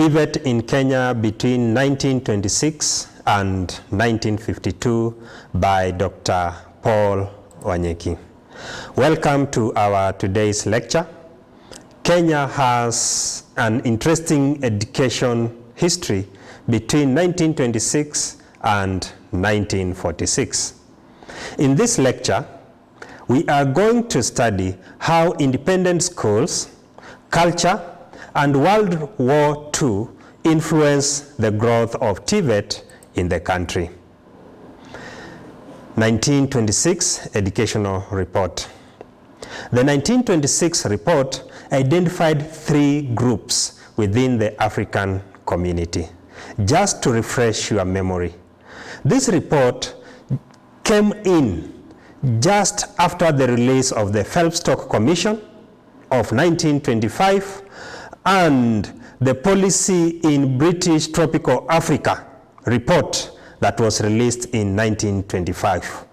TVET in Kenya between 1926 and 1952 by Dr. Paul Wanyeki. Welcome to our today's lecture. Kenya has an interesting education history between 1926 and 1946. In this lecture, we are going to study how independent schools, culture, and World War II influenced the growth of TVET in the country. 1926 Educational Report. The 1926 report identified 3 groups within the African community. Just to refresh your memory, this report came in just after the release of the Phelps-Stock Commission of 1925 and the Policy in British Tropical Africa report that was released in 1925.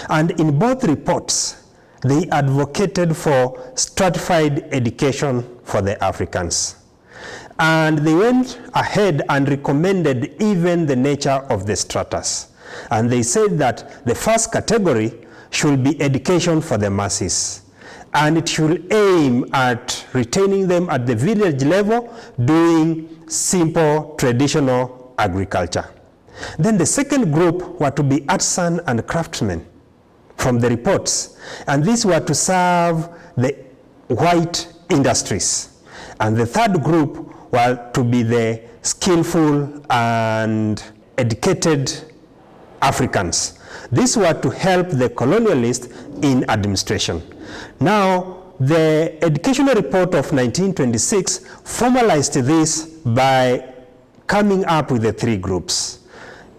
And in both reports, they advocated for stratified education for the Africans. And they went ahead and recommended even the nature of the stratas. And they said that the first category should be education for the masses. And it should aim at retaining them at the village level, doing simple traditional agriculture. Then the second group were to be artisans and craftsmen from the reports. And these were to serve the white industries. And the third group were to be the skillful and educated Africans. These were to help the colonialists in administration. Now, the educational report of 1926 formalized this by coming up with the 3 groups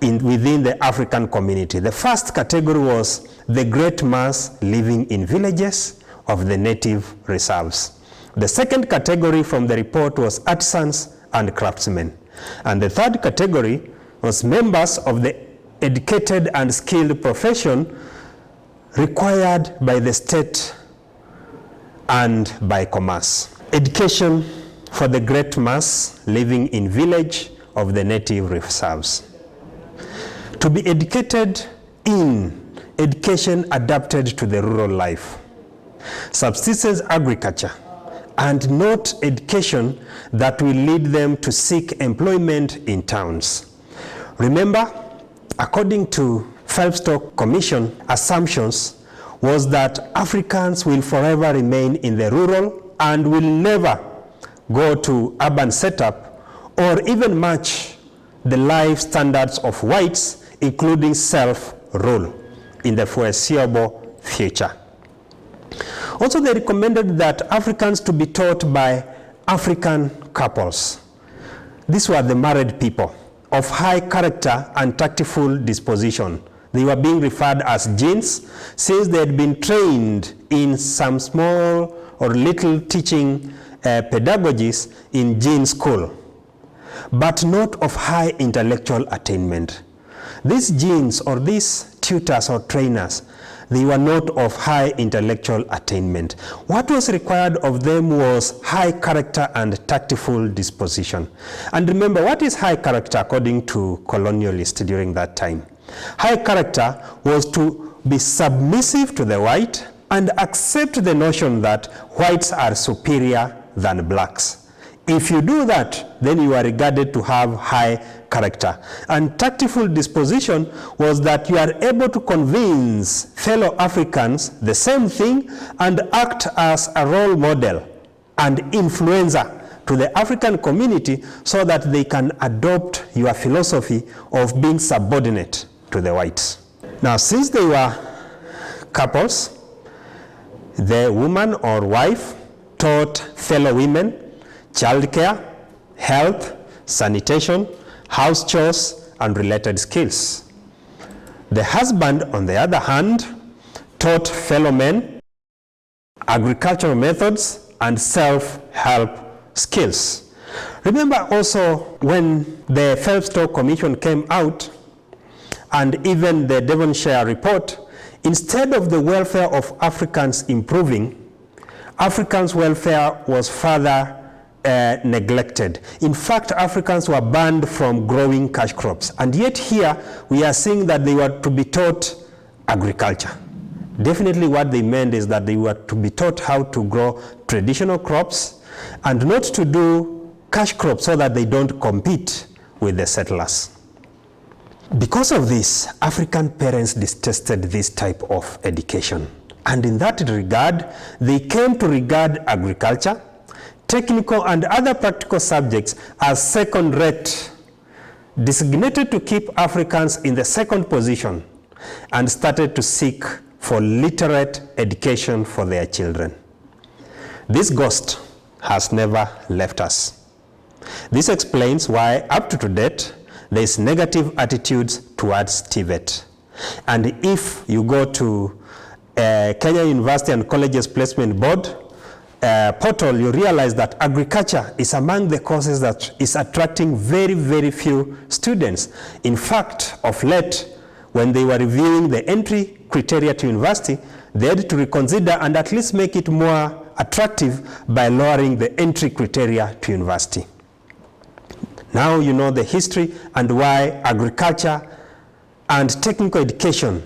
within the African community. The first category was the great mass living in villages of the native reserves. The second category from the report was artisans and craftsmen. And the third category was members of the educated and skilled profession required by the state and by commerce. Education for the great mass living in village of the native reserves. To be educated in education adapted to the rural life. Subsistence agriculture, and not education that will lead them to seek employment in towns. Remember, according to Phelps-Stock Commission assumptions was that Africans will forever remain in the rural and will never go to urban setup or even match the life standards of whites, including self-rule, in the foreseeable future. Also, they recommended that Africans to be taught by African couples. These were the married people of high character and tactful disposition. They were being referred as genes since they had been trained in some small or little teaching pedagogies in gene school, but not of high intellectual attainment. These genes or these tutors or trainers, they were not of high intellectual attainment. What was required of them was high character and tactful disposition. And remember, what is high character according to colonialists during that time? High character was to be submissive to the white and accept the notion that whites are superior than blacks. If you do that, then you are regarded to have high character. And tactful disposition was that you are able to convince fellow Africans the same thing and act as a role model and influencer to the African community so that they can adopt your philosophy of being subordinate to the whites. Now, since they were couples, the woman or wife taught fellow women childcare, health, sanitation, house chores, and related skills. The husband, on the other hand, taught fellow men agricultural methods and self-help skills. Remember also when the Phelps-Stock Commission came out, and even the Devonshire report, instead of the welfare of Africans improving, Africans' welfare was further neglected. In fact, Africans were banned from growing cash crops, and yet here we are seeing that they were to be taught agriculture. Definitely what they meant is that they were to be taught how to grow traditional crops and not to do cash crops so that they don't compete with the settlers. Because of this, African parents detested this type of education. And in that regard, they came to regard agriculture, technical and other practical subjects as second-rate, designated to keep Africans in the second position, and started to seek for literate education for their children. This ghost has never left us. This explains why, up to date, there is negative attitudes towards TVET. And if you go to Kenya University and Colleges Placement Board portal, you realize that agriculture is among the courses that is attracting very, very few students. In fact, of late, when they were reviewing the entry criteria to university, they had to reconsider and at least make it more attractive by lowering the entry criteria to university. Now you know the history and why agriculture and technical education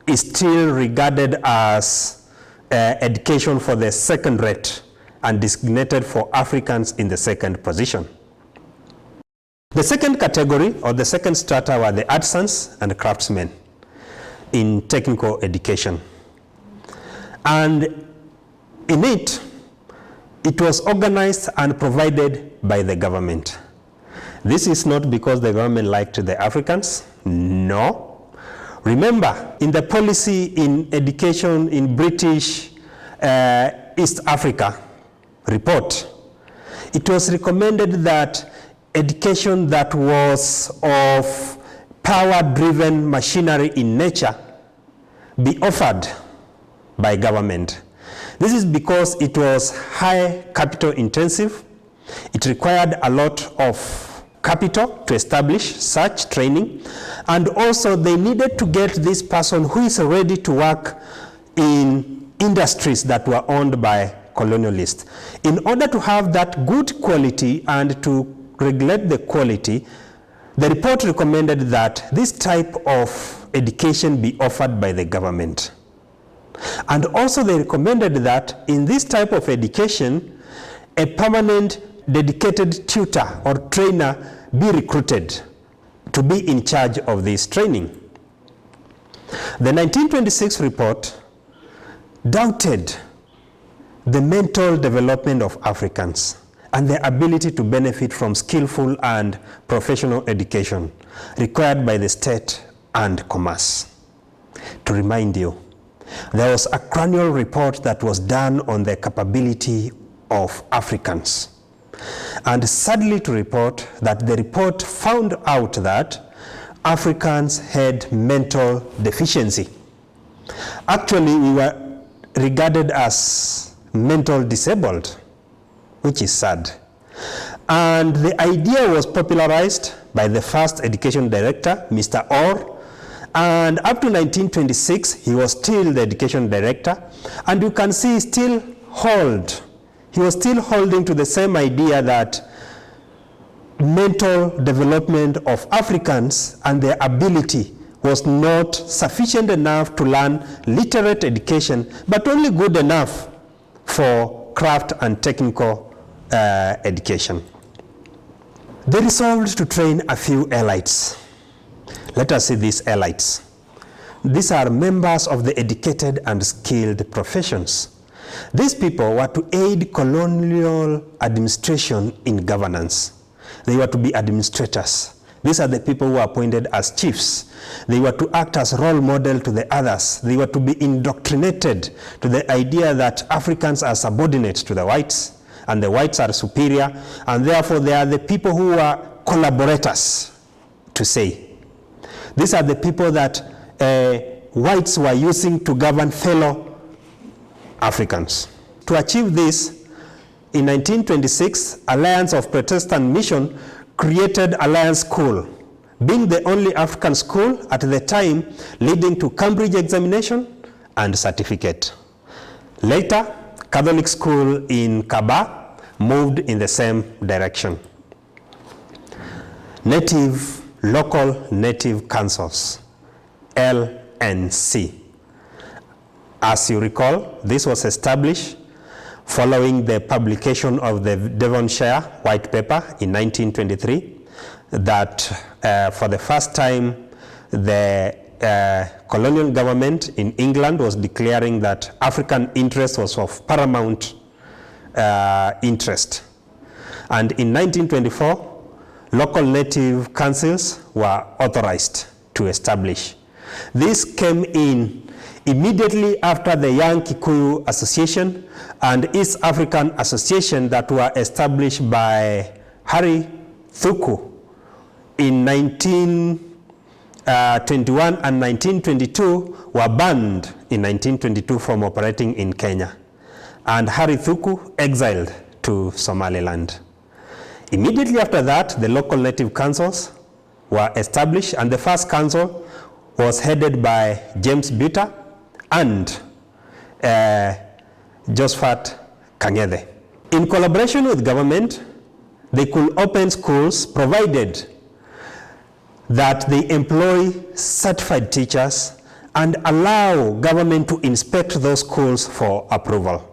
is still regarded as education for the second rate and designated for Africans in the second position. The second category, or the second strata, were the artisans and craftsmen in technical education. And in it, it was organized and provided by the government. This is not because the government liked the Africans, no. Remember, in the policy in education in British East Africa report, it was recommended that education that was of power-driven machinery in nature be offered by government. This is because it was high capital intensive. It required a lot of capital to establish such training, and also they needed to get this person who is ready to work in industries that were owned by colonialists. In order to have that good quality and to regulate the quality, the report recommended that this type of education be offered by the government. And also they recommended that in this type of education, a permanent dedicated tutor or trainer be recruited to be in charge of this training. The 1926 report doubted the mental development of Africans and their ability to benefit from skillful and professional education required by the state and commerce. To remind you, there was a cranial report that was done on the capability of Africans. And sadly to report that the report found out that Africans had mental deficiency. Actually, we were regarded as mental disabled, which is sad. And the idea was popularized by the first education director, Mr. Orr, and up to 1926, he was still the education director, and you can see he was still holding to the same idea that mental development of Africans and their ability was not sufficient enough to learn literate education, but only good enough for craft and technical education. They resolved to train a few elites. Let us see these elites. These are members of the educated and skilled professions. These people were to aid colonial administration in governance. They were to be administrators. These are the people who were appointed as chiefs. They were to act as role model to the others. They were to be indoctrinated to the idea that Africans are subordinate to the whites and the whites are superior, and therefore they are the people who are collaborators, to say. These are the people that whites were using to govern fellow Africans. To achieve this, in 1926, Alliance of Protestant Mission created Alliance School, being the only African school at the time leading to Cambridge examination and certificate. Later, Catholic school in Kaba moved in the same direction. Local native councils, LNC. As you recall, this was established following the publication of the Devonshire White Paper in 1923, that for the first time the colonial government in England was declaring that African interest was of paramount interest. And in 1924, local native councils were authorized to establish. This came in immediately after the Young Kikuyu Association and East African Association that were established by Harry Thuku in 1921 and 1922 were banned in 1922 from operating in Kenya, and Harry Thuku exiled to Somaliland. Immediately after that, the local native councils were established, and the first council was headed by James Buter and Josephat Kang'ethe. In collaboration with government, they could open schools provided that they employ certified teachers and allow government to inspect those schools for approval.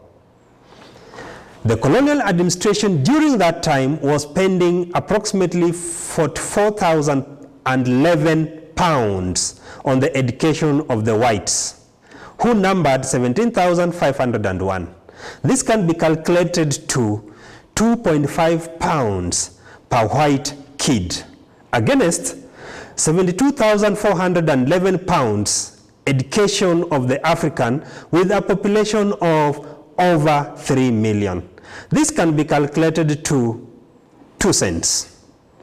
The colonial administration during that time was spending approximately £44,011 on the education of the whites, who numbered 17,501. This can be calculated to £2.5 per white kid, against £72,411 education of the African with a population of over 3 million. This can be calculated to 2 cents.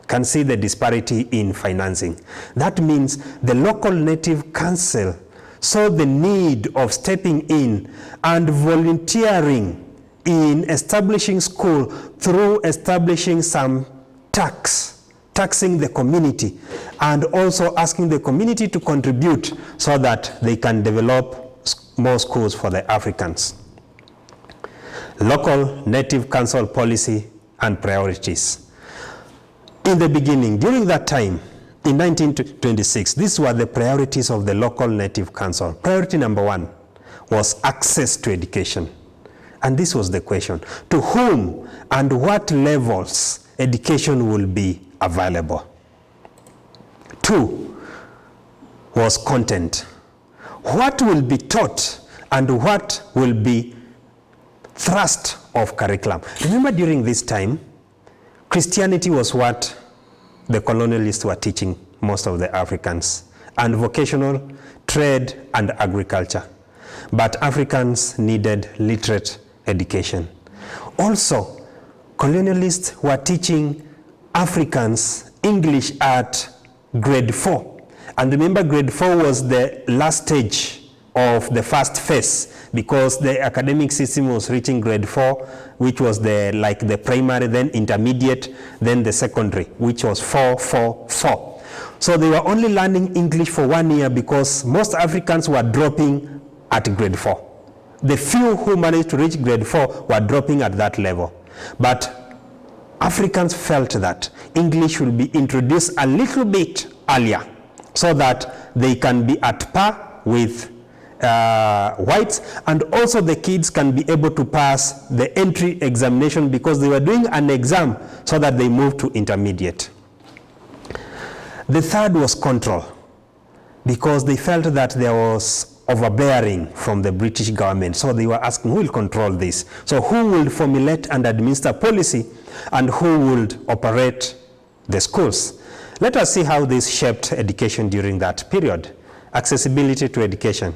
Can see the disparity in financing. That means the local native council saw the need of stepping in and volunteering in establishing school through establishing some taxing the community, and also asking the community to contribute so that they can develop more schools for the Africans. Local native council policy and priorities. In the beginning, during that time, in 1926, these were the priorities of the local native council. Priority number 1 was access to education. And this was the question: to whom and what levels education will be available? 2 was content. What will be taught and what will be thrust of curriculum? Remember, during this time, Christianity was what the colonialists were teaching most of the Africans, and vocational, trade, and agriculture. But Africans needed literate education. Also, colonialists were teaching Africans English at grade 4. And remember, grade 4 was the last stage of the first phase, because the academic system was reaching grade 4, which was the primary, then intermediate, then the secondary, which was 4-4-4. So they were only learning English for 1 year because most Africans were dropping at grade 4. The few who managed to reach grade 4 were dropping at that level. But Africans felt that English should be introduced a little bit earlier so that they can be at par with whites, and also the kids can be able to pass the entry examination, because they were doing an exam so that they moved to intermediate. The third was control, because they felt that there was overbearing from the British government. So they were asking, who will control this? So who will formulate and administer policy, and who would operate the schools? Let us see how this shaped education during that period. Accessibility to education.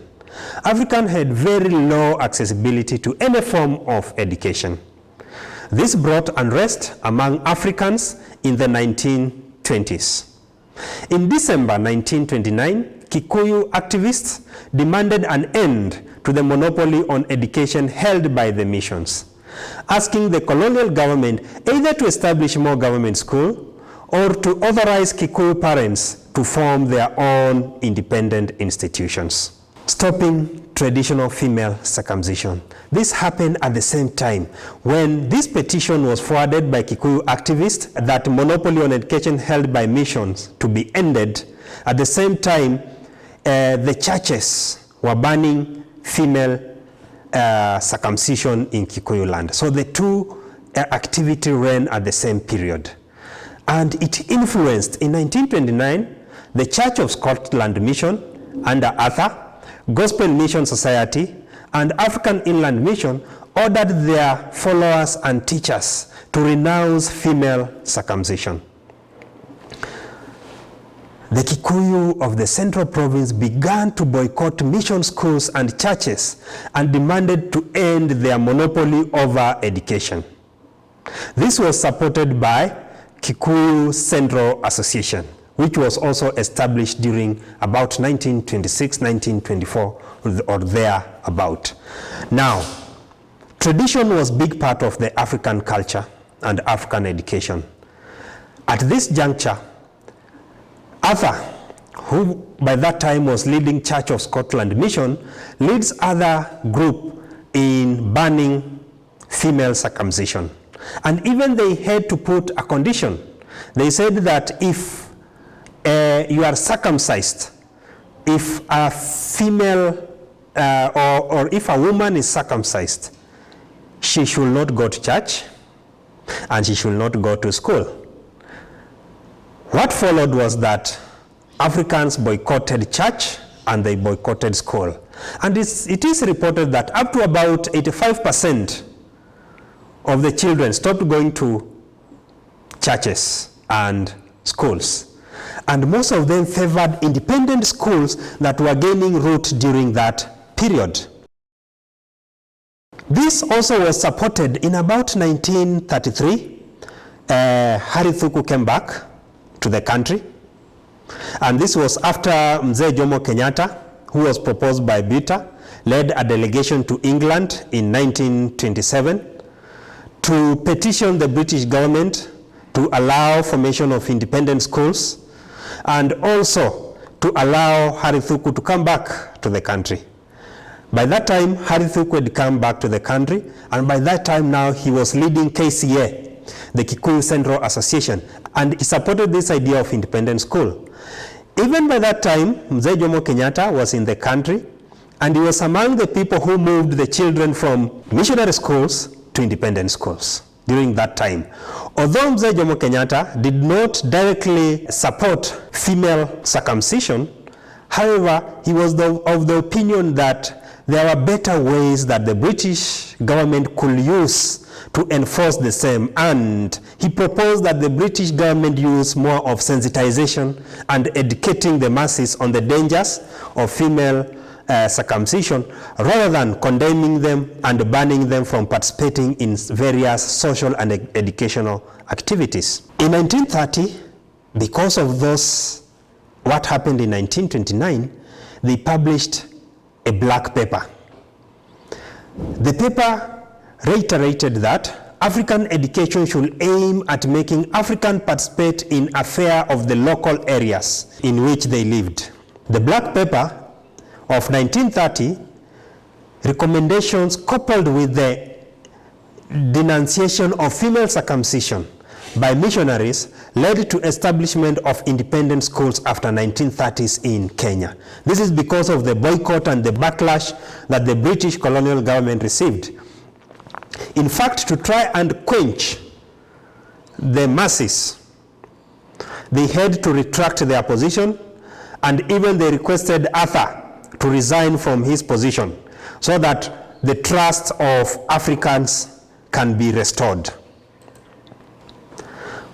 Africans had very low accessibility to any form of education. This brought unrest among Africans in the 1920s. In December 1929, Kikuyu activists demanded an end to the monopoly on education held by the missions, asking the colonial government either to establish more government schools or to authorize Kikuyu parents to form their own independent institutions. Stopping traditional female circumcision. This happened at the same time when this petition was forwarded by Kikuyu activists that monopoly on education held by missions to be ended. At the same time, the churches were banning female circumcision in Kikuyu land. So the two activity ran at the same period. And it influenced, in 1929, the Church of Scotland Mission under Arthur, Gospel Mission Society, and African Inland Mission ordered their followers and teachers to renounce female circumcision. The Kikuyu of the Central Province began to boycott mission schools and churches and demanded to end their monopoly over education. This was supported by Kikuyu Central Association, which was also established during about 1926, 1924, or thereabout. Now, tradition was a big part of the African culture and African education. At this juncture, Arthur, who by that time was leading Church of Scotland Mission, leads other group in banning female circumcision. And even they had to put a condition. They said that if you are circumcised, if a female or if a woman is circumcised, she should not go to church and she should not go to school. What followed was that Africans boycotted church and they boycotted school. And it is reported that up to about 85% of the children stopped going to churches and schools. And most of them favored independent schools that were gaining root during that period. This also was supported in about 1933. Harry Thuku came back to the country. And this was after Mzee Jomo Kenyatta, who was proposed by Bita, led a delegation to England in 1927 to petition the British government to allow formation of independent schools and also to allow Harry Thuku to come back to the country. By that time, Harry Thuku had come back to the country, and by that time now he was leading KCA, the Kikuyu Central Association, and he supported this idea of independent school. Even by that time, Mzee Jomo Kenyatta was in the country, and he was among the people who moved the children from missionary schools to independent schools during that time. Although Mzee Jomo Kenyatta did not directly support female circumcision, however, he was of the opinion that there were better ways that the British government could use to enforce the same, and he proposed that the British government use more of sensitization and educating the masses on the dangers of female circumcision rather than condemning them and banning them from participating in various social and educational activities. In 1930, because of what happened in 1929, they published a black paper. The paper reiterated that African education should aim at making Africans participate in affairs of the local areas in which they lived. The black paper of 1930 recommendations coupled with the denunciation of female circumcision by missionaries led to establishment of independent schools after 1930s in Kenya. This is because of the boycott and the backlash that the British colonial government received. In fact, to try and quench the masses, they had to retract their position, and even they requested Arthur to resign from his position so that the trust of Africans can be restored.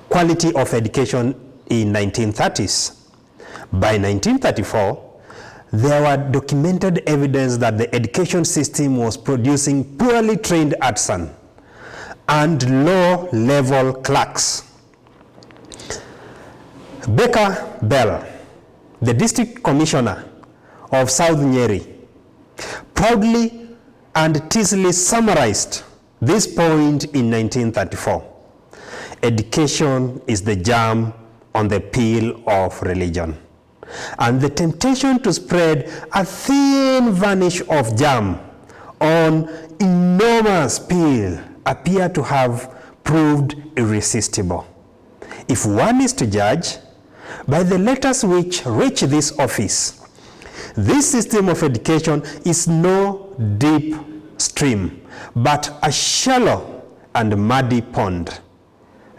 Quality of education in 1930s. By 1934, there were documented evidence that the education system was producing poorly trained artisans and low-level clerks. Baker Bell, the district commissioner of South Nyeri, proudly and teasingly summarized this point in 1934. Education is the jam on the peel of religion. and the temptation to spread a thin varnish of jam on enormous peel appear to have proved irresistible. If one is to judge by the letters which reach this office, this system of education is no deep stream, but a shallow and muddy pond.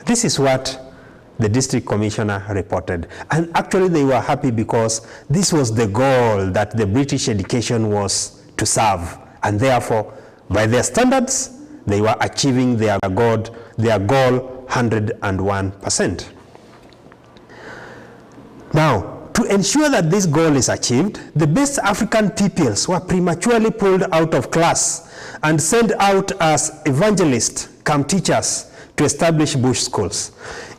This is what the district commissioner reported. And actually they were happy because this was the goal that the British education was to serve. And therefore, by their standards, they were achieving their goal 101%. Now, to ensure that this goal is achieved, the best African pupils were prematurely pulled out of class and sent out as evangelists, come teachers, to establish bush schools.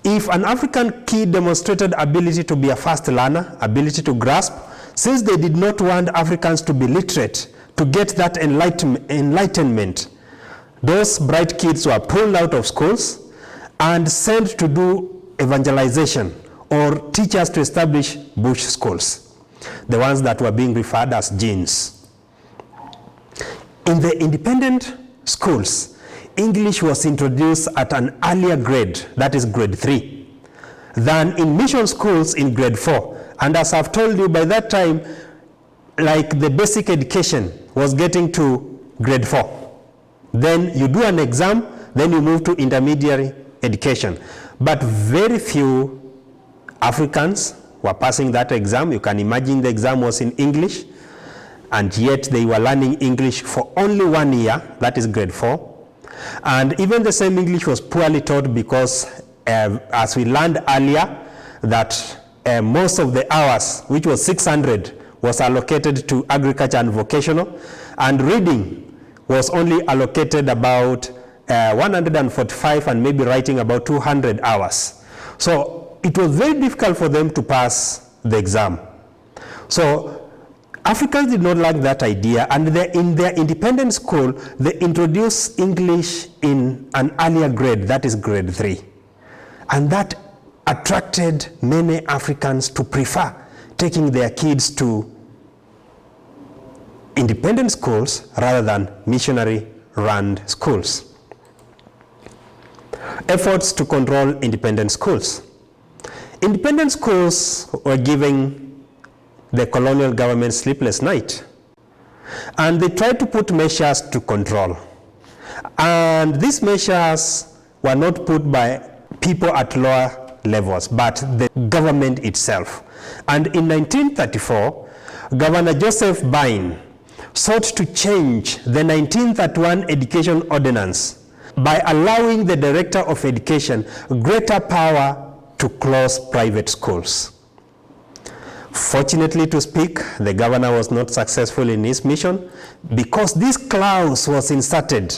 If an African kid demonstrated ability to be a fast learner, ability to grasp, since they did not want Africans to be literate, to get that enlightenment, those bright kids were pulled out of schools and sent to do evangelization or teachers to establish bush schools, the ones that were being referred as jeans. In the independent schools, English was introduced at an earlier grade, that is grade 3, than in mission schools in grade 4. And as I've told you, by that time, like the basic education was getting to grade 4. Then you do an exam, then you move to intermediary education. But very few Africans were passing that exam. You can imagine the exam was in English, and yet they were learning English for only 1 year, that is grade 4. And even the same English was poorly taught because, as we learned earlier, that most of the hours, which was 600, was allocated to agriculture and vocational, and reading was only allocated about 145, and maybe writing about 200 hours. So it was very difficult for them to pass the exam. So Africans did not like that idea, and in their independent school, they introduced English in an earlier grade, that is grade 3. And that attracted many Africans to prefer taking their kids to independent schools rather than missionary-run schools. Efforts to control independent schools. Independent schools were giving the colonial government sleepless night, and they tried to put measures to control. And these measures were not put by people at lower levels, but the government itself. And in 1934, Governor Joseph Bine sought to change the 1931 Education Ordinance by allowing the Director of Education greater power to close private schools. Fortunately to speak, the governor was not successful in his mission because this clause was inserted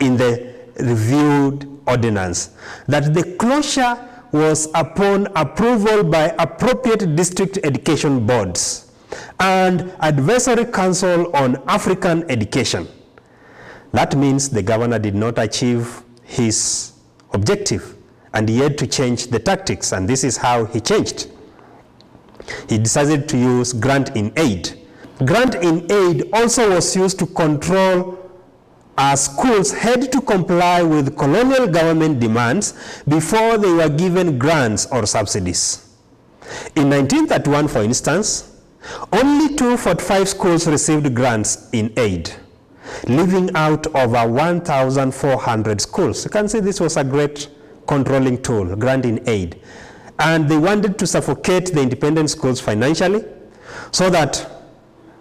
in the reviewed ordinance that the closure was upon approval by appropriate district education boards and Advisory Council on African Education. That means the governor did not achieve his objective, and he had to change the tactics, and this is how he changed. He decided to use grant in aid. Grant in aid also was used to control schools had to comply with colonial government demands before they were given grants or subsidies. In 1931, for instance, only 245 schools received grants in aid, leaving out over 1,400 schools. You can see this was a great controlling tool, grant in aid. And they wanted to suffocate the independent schools financially so that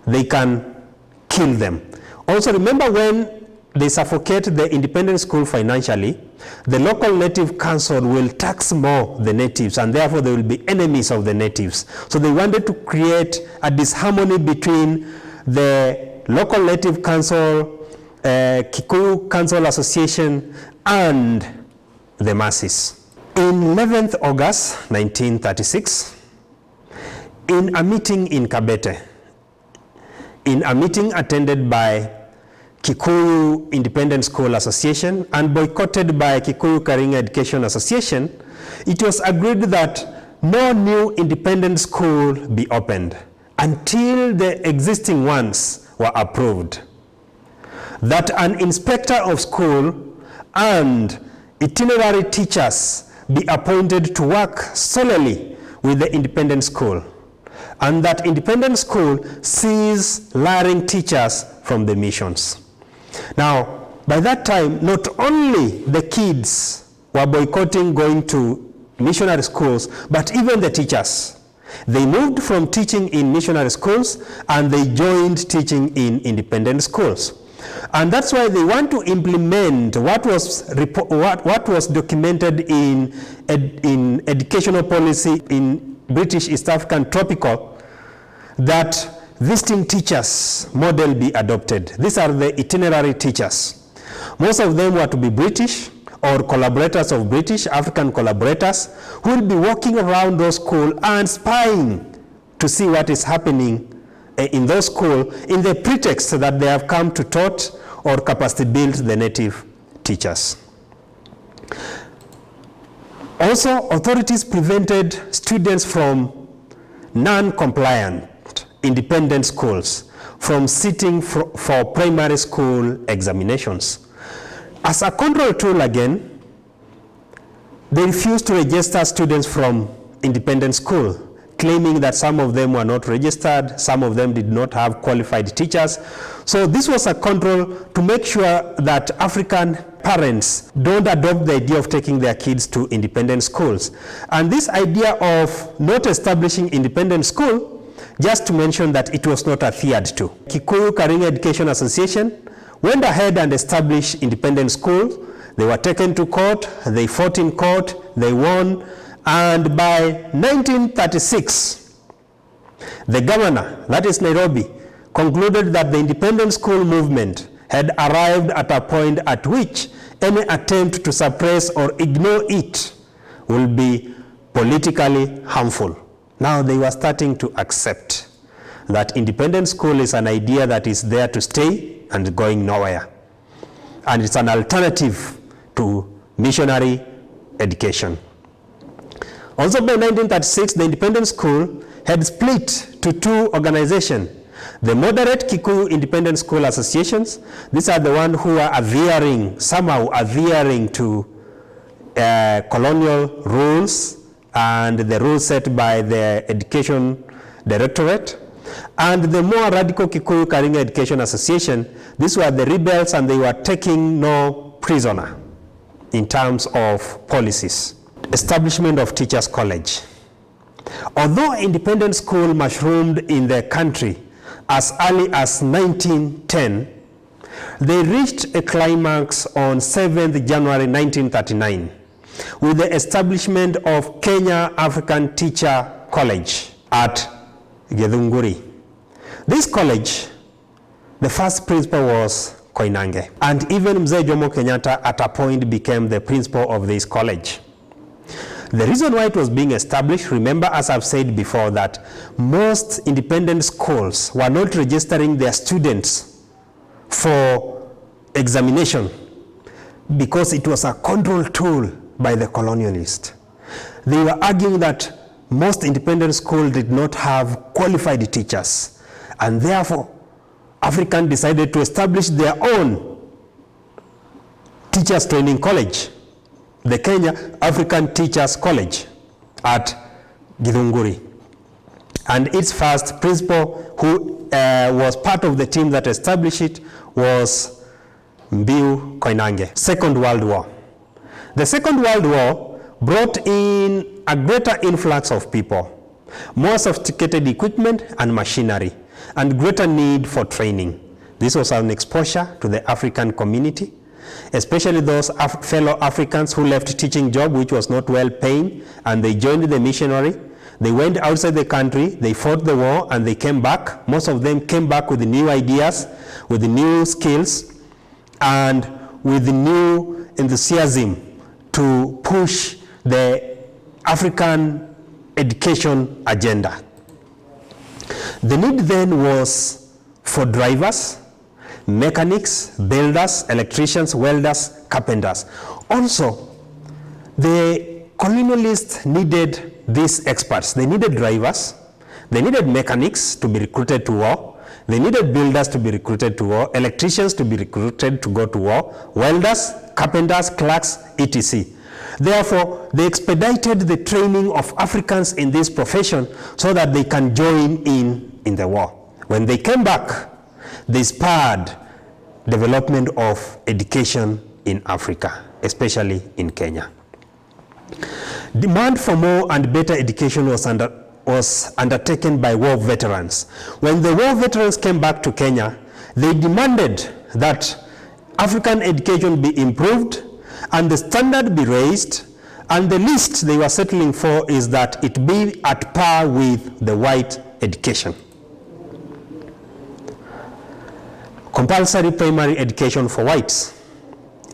they can kill them. Also, remember, when they suffocate the independent school financially, the local native council will tax more the natives, and therefore they will be enemies of the natives. So they wanted to create a disharmony between the local native council, Kikuyu Council Association, and the masses. In 11th August 1936, in a meeting in Kabete, in a meeting attended by Kikuyu Independent School Association and boycotted by Kikuyu Caring Education Association, it was agreed that no new independent school be opened until the existing ones were approved, that an inspector of school and itinerary teachers be appointed to work solely with the independent school, and that independent school cease luring teachers from the missions. Now, by that time, not only the kids were boycotting going to missionary schools, but even the teachers. They moved from teaching in missionary schools and they joined teaching in independent schools. And that's why they want to implement what was documented in educational policy in British East African Tropical, that visiting teachers model be adopted. These are the itinerary teachers. Most of them were to be British or collaborators of British, African collaborators, who will be walking around those schools and spying to see what is happening in those schools in the pretext that they have come to taught or capacity build the native teachers. Also, authorities prevented students from non-compliant independent schools from sitting for primary school examinations. As a control tool again, they refused to register students from independent school, claiming that some of them were not registered, some of them did not have qualified teachers. So this was a control to make sure that African parents don't adopt the idea of taking their kids to independent schools. And this idea of not establishing independent school, just to mention that it was not adhered to. Kikuyu Karinga Education Association went ahead and established independent schools. They were taken to court, they fought in court, they won, and by 1936, the governor, that is Nairobi, concluded that the independent school movement had arrived at a point at which any attempt to suppress or ignore it will be politically harmful. Now they were starting to accept that independent school is an idea that is there to stay and going nowhere. And it's an alternative to missionary education. Also by 1936, the independent school had split to two organizations. The moderate Kikuyu Independent School Associations, these are the ones who are somehow adhering to colonial rules and the rules set by the Education Directorate. And the more radical Kikuyu Karinga Education Association, these were the rebels and they were taking no prisoner in terms of policies. Establishment of Teachers College. Although independent school mushroomed in the country as early as 1910, they reached a climax on 7th January 1939 with the establishment of Kenya African Teacher College at Githunguri. This college, the first principal was Koinange, and even Mzee Jomo Kenyatta at a point became the principal of this college. The reason why it was being established, remember, as I've said before, that most independent schools were not registering their students for examination because it was a control tool by the colonialists. They were arguing that most independent schools did not have qualified teachers, and therefore African decided to establish their own teachers training college, the Kenya African Teachers College at Githunguri. And its first principal, who was part of the team that established it, was Mbiu Koinange. Second World War. The Second World War brought in a greater influx of people, more sophisticated equipment and machinery, and greater need for training. This was an exposure to the African community, especially those fellow Africans who left teaching job, which was not well paying, and they joined the missionary. They went outside the country, they fought the war, and they came back. Most of them came back with new ideas, with new skills, and with new enthusiasm to push the African education agenda. The need then was for drivers, mechanics, builders, electricians, welders, carpenters. Also, the colonialists needed these experts. They needed drivers, they needed mechanics to be recruited to war, they needed builders to be recruited to war, electricians to be recruited to go to war, welders, carpenters, clerks, etc. Therefore, they expedited the training of Africans in this profession so that they can join in the war. When they came back, they spurred development of education in Africa, especially in Kenya. Demand for more and better education was undertaken by war veterans. When the war veterans came back to Kenya, they demanded that African education be improved and the standard be raised, and the least they were settling for is that it be at par with the white education. Compulsory primary education for whites.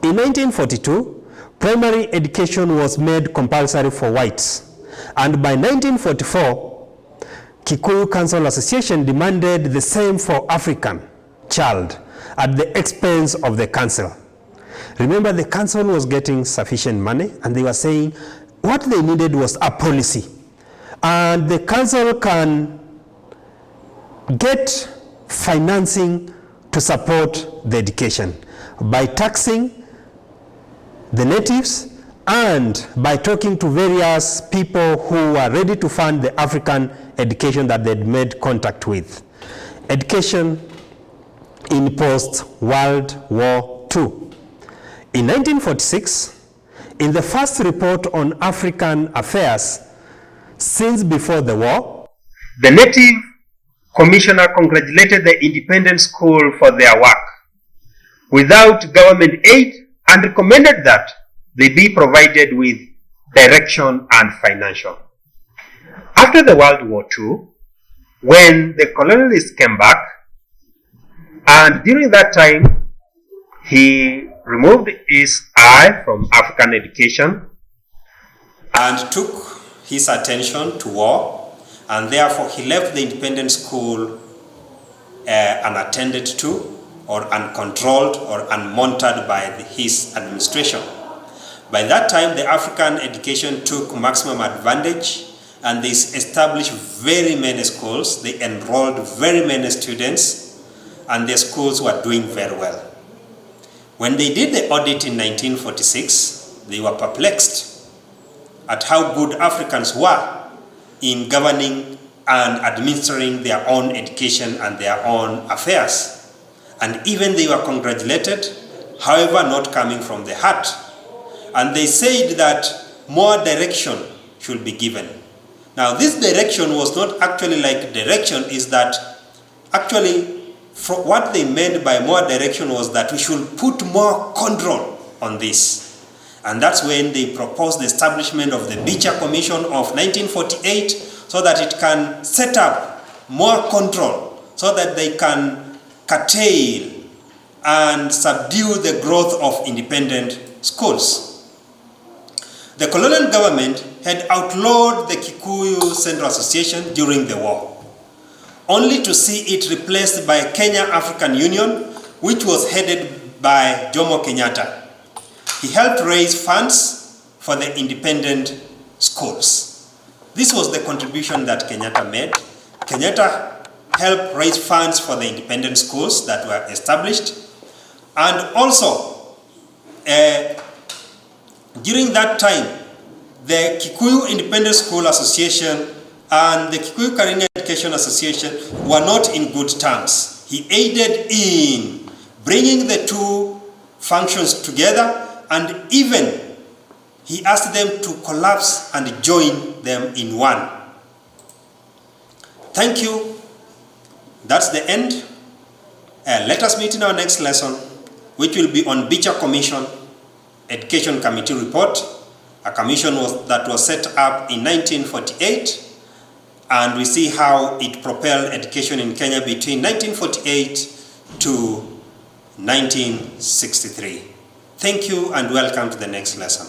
In 1942, primary education was made compulsory for whites, and by 1944, Kikuyu Council Association demanded the same for African child at the expense of the council. Remember, the council was getting sufficient money, and they were saying what they needed was a policy. And the council can get financing to support the education by taxing the natives and by talking to various people who were ready to fund the African education that they'd made contact with. Education in post-World War II. In 1946, in the first report on African affairs since before the war, the Native Commissioner congratulated the independent school for their work without government aid and recommended that they be provided with direction and financial. After the World War II, when the colonialists came back, and during that time, he removed his eye from African education and took his attention to war, and therefore he left the independent school unattended to, or uncontrolled, or unmonitored by his administration. By that time, the African education took maximum advantage, and they established very many schools. They enrolled very many students, and their schools were doing very well. When they did the audit in 1946, they were perplexed at how good Africans were in governing and administering their own education and their own affairs. And even they were congratulated, however not coming from the heart. And they said that more direction should be given. Now this direction was not actually like direction, is that actually what they meant by more direction was that we should put more control on this. And that's when they proposed the establishment of the Beecher Commission of 1948 so that it can set up more control so that they can curtail and subdue the growth of independent schools. The colonial government had outlawed the Kikuyu Central Association during the war, only to see it replaced by Kenya African Union, which was headed by Jomo Kenyatta. He helped raise funds for the independent schools. This was the contribution that Kenyatta made. Kenyatta helped raise funds for the independent schools that were established. And also, during that time, the Kikuyu Independent School Association and the Kikuyu Career Education Association were not in good terms. He aided in bringing the two functions together, and even he asked them to collapse and join them in one. Thank you. That's the end. Let us meet in our next lesson, which will be on Beecher Commission Education Committee report, a commission that was set up in 1948, and we see how it propelled education in Kenya between 1948 to 1963. Thank you and welcome to the next lesson.